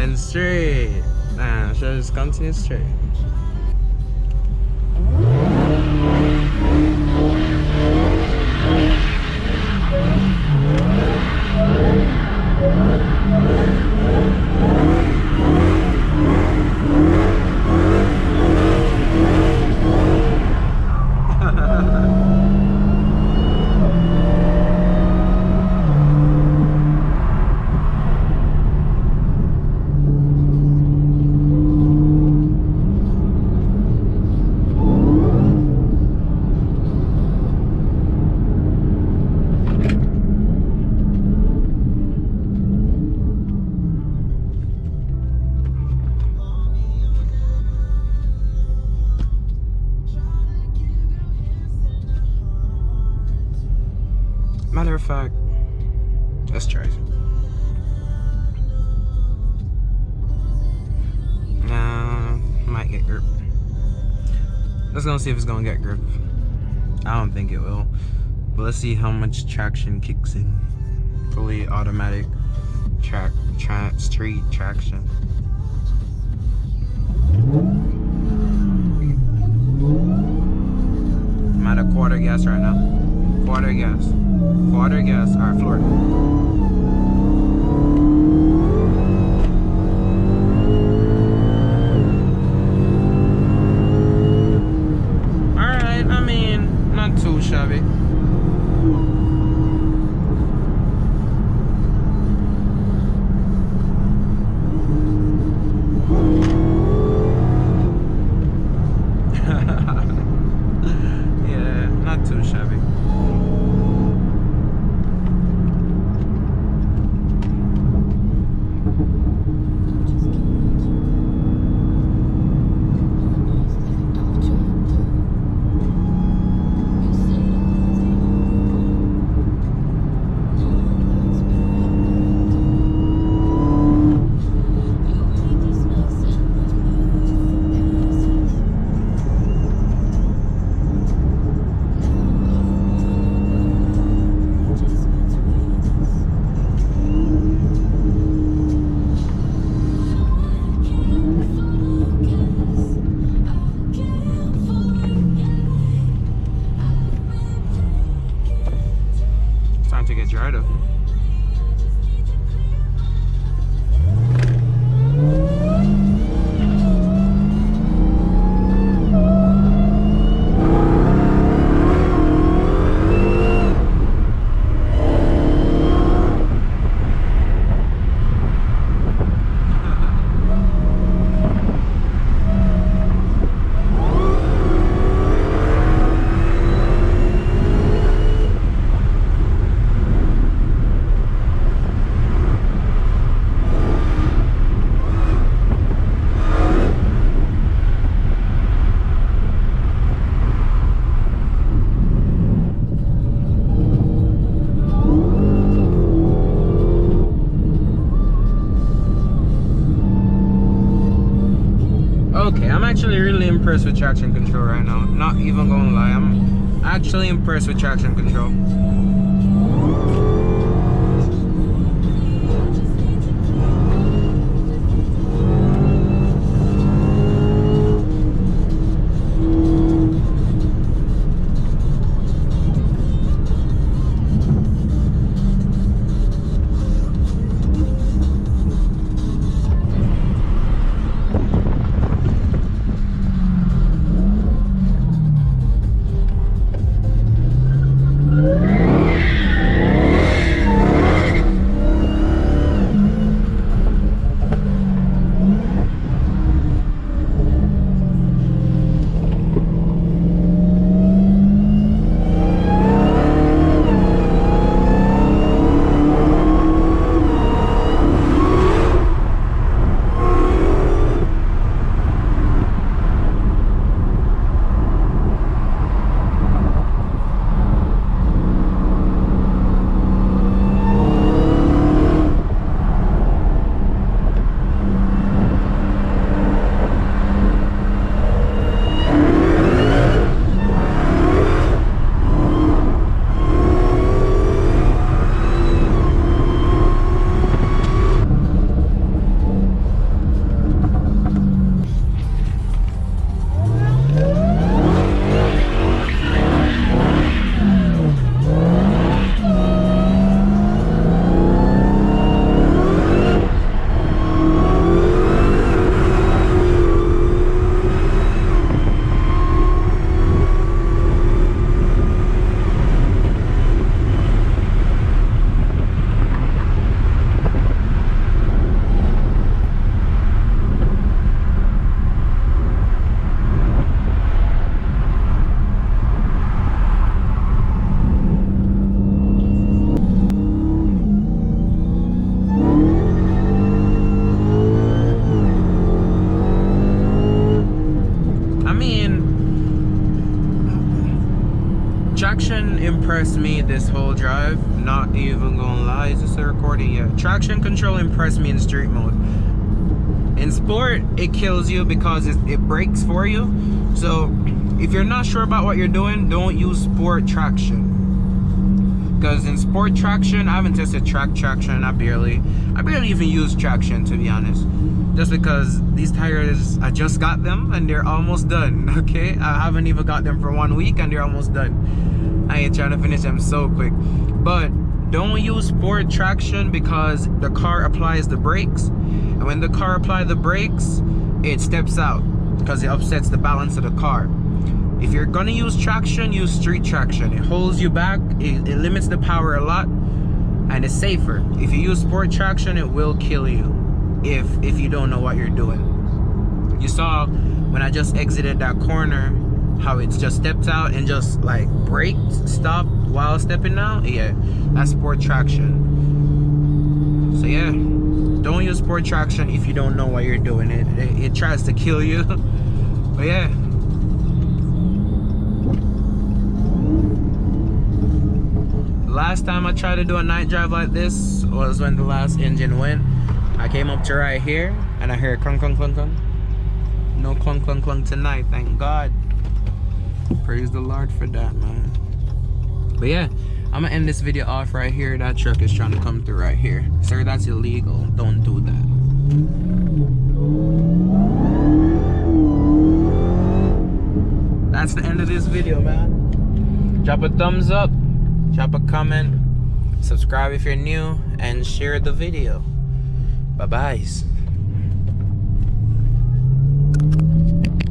going straight. Nah, should I just continue straight? Matter of fact, let's try it. Nah, might get grip. Let's go see if it's gonna get grip. I don't think it will, but let's see how much traction kicks in. Fully automatic street traction. I'm at a quarter gas right now. Quarter gas. Quarter gas. Alright, floor. Alright, I mean, not too shabby. Yeah, not too shabby. To get dried up. Okay, I'm actually really impressed with traction control right now. Not even gonna lie, I'm actually impressed with traction control. impressed me this whole drive, not even gonna lie. Is this a recording? Yeah. Traction control impressed me in street mode. In sport, it kills you because it brakes for you. So if you're not sure about what you're doing, don't use sport traction. Because in sport traction, I haven't tested traction. I barely even use traction, to be honest. Just because these tires, I just got them and they're almost done. Okay, I haven't even got them for 1 week and they're almost done. I ain't trying to finish them so quick. But don't use sport traction because the car applies the brakes, and when the car applies the brakes, it steps out because it upsets the balance of the car. If you're gonna use traction, use street traction. It holds you back, it limits the power a lot, and it's safer. If you use sport traction, it will kill you if you don't know what you're doing. You saw when I just exited that corner how it's just stepped out and just like braked, stopped while stepping out. Yeah, that's sport traction. So yeah, don't use sport traction if you don't know what you're doing. It tries to kill you. But yeah, last time I tried to do a night drive like this was when the last engine went. I came up to right here and I heard clunk clunk clunk clunk. No clunk clunk clunk tonight, thank God. Praise the Lord for that, man. But yeah, I'm gonna end this video off right here. That truck is trying to come through right here. Sir, that's illegal. Don't do that. That's the end of this video, man. Drop a thumbs up, drop a comment, subscribe if you're new, and share the video. Bye-byes.